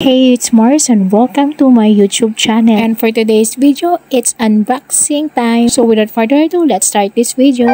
Hey, it's Mars and welcome to my YouTube channel. And for today's video, it's unboxing time. So without further ado, let's start this video.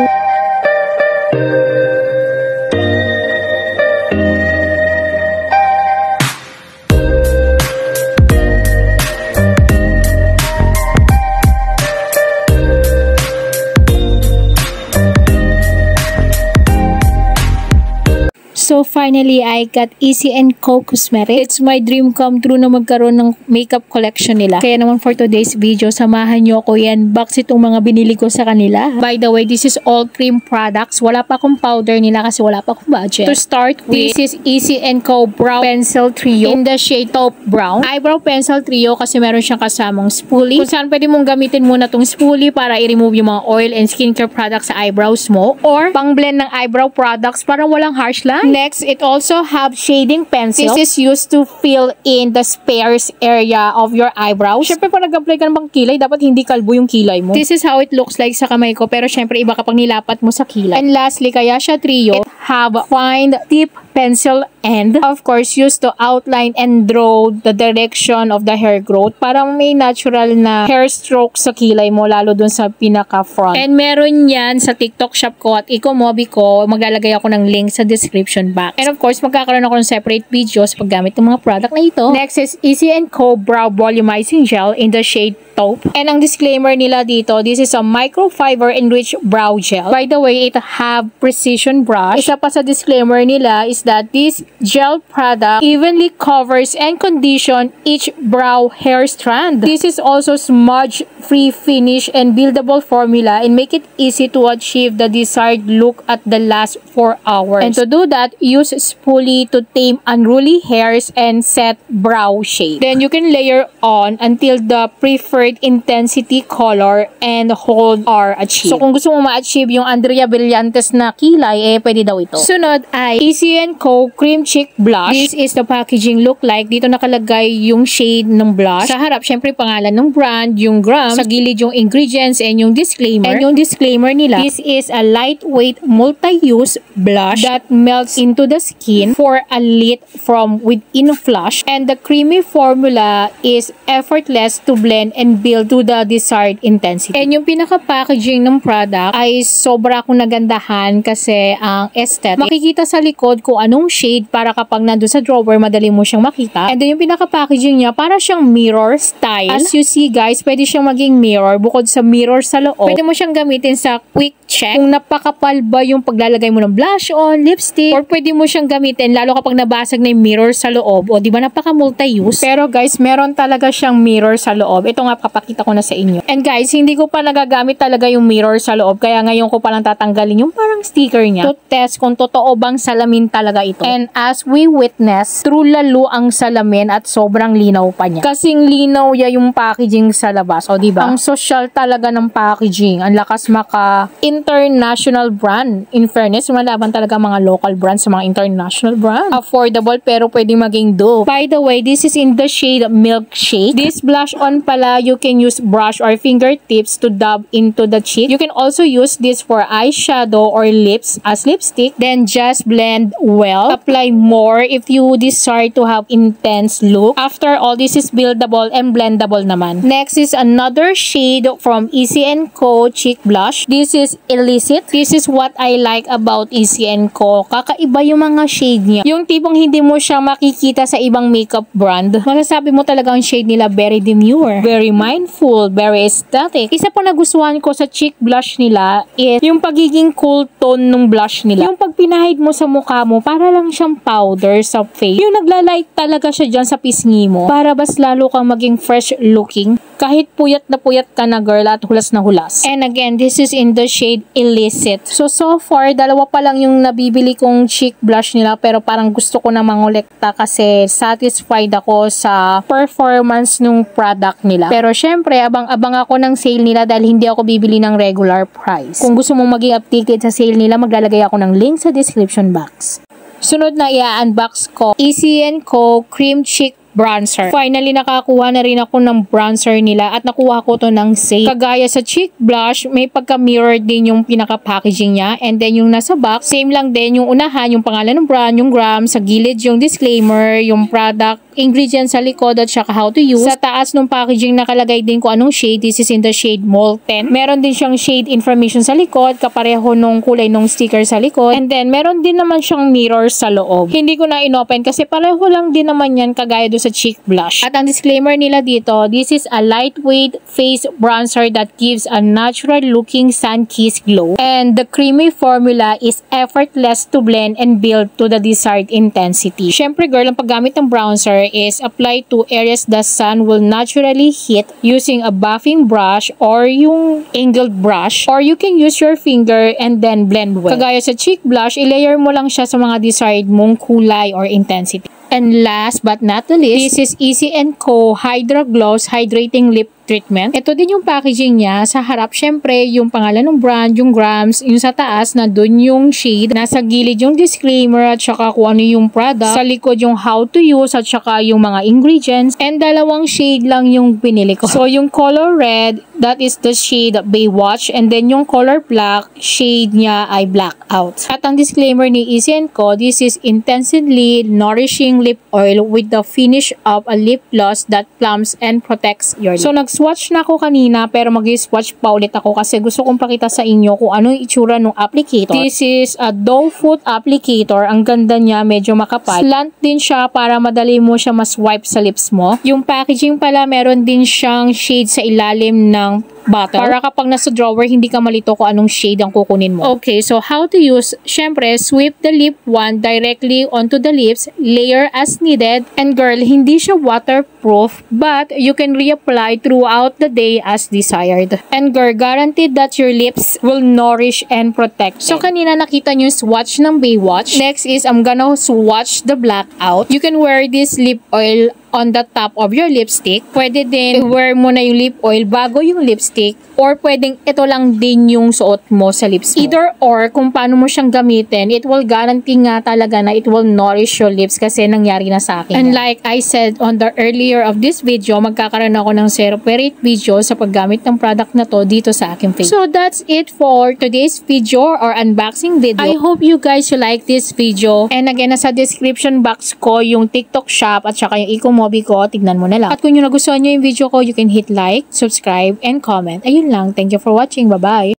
So finally, I got Easy & Co Cosmetics. It's my dream come true na magkaroon ng makeup collection nila. Kaya naman for today's video, samahan nyo ako yan. Box itong mga binili ko sa kanila. By the way, this is all cream products. Wala pa akong powder nila kasi wala pa akong budget. To start with, this is Easy & Co Brow Pencil Trio in the shade Taupe Brown. Eyebrow Pencil Trio kasi meron siyang kasamang spoolie. Kung saan pwede mong gamitin muna tong spoolie para i-remove yung mga oil and skincare products sa eyebrows mo. Or pang blend ng eyebrow products para walang harsh line. Next, it also have shading pencil. This is used to fill in the sparse area of your eyebrows. Syempre, pag nag-apply ka ng kilay, dapat hindi kalbo yung kilay mo. This is how it looks like sa kamay ko, pero syempre, iba kapag nilapat mo sa kilay. And lastly, kaya siya trio, it have fine tip pencil and of course used to outline and draw the direction of the hair growth para may natural na hair stroke sa kilay mo, lalo dun sa pinaka front. And meron yan sa TikTok shop ko at Ecomobi ko. Maglalagay ako ng link sa description box. And of course, magkakaroon ako ng separate videos paggamit ng mga product na ito. Next is Easy & Co Brow Volumizing Gel in the shade Taupe. And ang disclaimer nila dito, this is a microfiber enriched brow gel. By the way, it have precision brush. Isa pa sa disclaimer nila is that this gel product evenly covers and condition each brow hair strand. This is also smudge-free finish and buildable formula and make it easy to achieve the desired look at the last 4 hours. And to do that, use spoolie to tame unruly hairs and set brow shade. Then you can layer on until the preferred intensity, color, and hold are achieved. So kung gusto mo ma-achieve yung Andrea Brillantes na kilay, pwede daw ito. Sunod ay Easy & Co Cream Cheek Blush. This is the packaging look like. Dito nakalagay yung shade ng blush. Sa harap, syempre pangalan ng brand, yung grams, sa gilid yung ingredients, and yung disclaimer. And yung disclaimer nila, this is a lightweight multi-use blush that melts into the skin for a lit from within flush. And the creamy formula is effortless to blend and build to the desired intensity. And yung pinaka-packaging ng product ay sobra akong nagandahan kasi ang aesthetic. Makikita sa likod kung anong shade para kapag nandun sa drawer, madali mo siyang makita. And then yung pinaka-packaging niya, para siyang mirror style. As you see guys, pwede siyang maging mirror. Bukod sa mirror sa loob, pwede mo siyang gamitin sa quick check kung napakapal ba yung paglalagay mo ng blush on, lipstick, or pwede mo siyang gamitin lalo kapag nabasag na yung mirror sa loob. O di ba napaka-multi-use? Pero guys, meron talaga siyang mirror sa loob. Ito nga, papakita ko na sa inyo. And guys, hindi ko pa nagagamit talaga yung mirror sa loob. Kaya ngayon ko palang tatanggalin yung parang sticker niya to test kung totoo bang salamin talaga ito. And as we witness, true lalo ang salamin at sobrang linaw pa niya. Kasing linaw ya yung packaging sa labas. O diba? Ang social talaga ng packaging. Ang lakas maka international brand. In fairness, malaban talaga mga local brands sa mga international brand. Affordable pero pwede maging dope. By the way, this is in the shade Milkshake. This blush on pala, you can use brush or fingertips to dab into the cheek. You can also use this for eyeshadow or lips as lipstick. Then just blend well. Apply more if you desire to have intense look. After all, this is buildable and blendable naman. Next is another shade from Easy & Co Cheek Blush. This is Illicit. This is what I like about Easy & Co. Kakaiba yung mga shade niya. Yung tipong hindi mo siya makikita sa ibang makeup brand. Masasabi mo talaga ang shade nila very demure, very mindful, very aesthetic. Isa pa nagustuhan ko sa cheek blush nila is yung pagiging cool tone ng blush nila. Yung pag pinahid mo sa mukha mo, para lang siyang powder sa face. Yung naglalight talaga siya dyan sa pisngi mo para bas lalo kang maging fresh looking kahit puyat na puyat ka na girl at hulas na hulas. And again, this is in the shade Illicit. So far, dalawa pa lang yung nabibili kong cheek blush nila pero parang gusto ko na mangolekta kasi satisfied ako sa performance ng product nila. Pero syempre, abang-abang ako ng sale nila dahil hindi ako bibili ng regular price. Kung gusto mong maging updated sa sale nila, maglalagay ako ng link sa description box. Sunod na i-unbox ko, Easy & Co Cream Cheek bronzer. Finally, nakakuha na rin ako ng bronzer nila at nakuha ko to ng safe. Kagaya sa cheek blush, may pagka-mirror din yung pinaka-packaging niya. And then yung nasa box, same lang din yung unahan, yung pangalan ng brand, yung gram, sa gilid yung disclaimer, yung product, ingredients sa likod at saka how to use. Sa taas ng packaging nakalagay din kung anong shade. This is in the shade Molten. Meron din siyang shade information sa likod, kapareho nung kulay nung sticker sa likod. And then meron din naman siyang mirror sa loob. Hindi ko na inopen kasi pareho lang din naman yan kagaya do sa cheek blush. At ang disclaimer nila dito, this is a lightweight face bronzer that gives a natural looking sun-kissed glow. And the creamy formula is effortless to blend and build to the desired intensity. Syempre girl, ang paggamit ng bronzer is apply to areas the sun will naturally hit using a buffing brush or yung angled brush, or you can use your finger and then blend well. Kagaya sa cheek blush, i-layer mo lang siya sa mga desired mong kulay or intensity. And last but not the least, this is Easy & Co. Hydra Gloss Hydrating Lip Treatment. Ito din yung packaging niya. Sa harap, syempre, yung pangalan ng brand, yung grams, yung sa taas, na dun yung shade. Nasa gilid yung disclaimer at saka kung ano yung product. Sa likod yung how to use at saka yung mga ingredients. And dalawang shade lang yung pinili ko. So, yung color red, that is the shade Baywatch. And then yung color black, shade niya ay Blackout. At ang disclaimer ni Easy & Co, this is intensively nourishing lip oil with the finish of a lip gloss that plumps and protects your lip. So, nag-swatch na ako kanina pero mag-swatch pa ulit ako kasi gusto kong pakita sa inyo kung ano yung itsura ng applicator. This is a doe foot applicator. Ang ganda niya, medyo makapal. Slant din siya para madali mo siya ma-swipe sa lips mo. Yung packaging pala, meron din siyang shade sa ilalim ng bottle. Para kapag nasa drawer, hindi ka malito kung anong shade ang kukunin mo. Okay, so how to use? Syempre, sweep the lip wand directly onto the lips, layer as needed. And girl, hindi siya waterproof, but you can reapply throughout the day as desired. And girl, guaranteed that your lips will nourish and protect. So kanina nakita nyo yung swatch ng Baywatch. Next is, I'm gonna swatch the Blackout. You can wear this lip oil on the top of your lipstick. Pwede din wear mo na yung lip oil bago yung lipstick, or pwedeng ito lang din yung suot mo sa lips mo. Either or, kung paano mo siyang gamitin, it will guarantee nga talaga na it will nourish your lips kasi nangyari na sa akin. And like I said on the earlier of this video, magkakaroon ako ng separate video sa paggamit ng product na to dito sa aking face. So that's it for today's video or unboxing video. I hope you guys like this video. And again, nasa description box ko yung TikTok shop at saka yung Ecomobi ko. Tignan mo na lang. At kung yung nagustuhan nyo yung video ko, you can hit like, subscribe, and comment. Ayun lang. Thank you for watching. Bye-bye!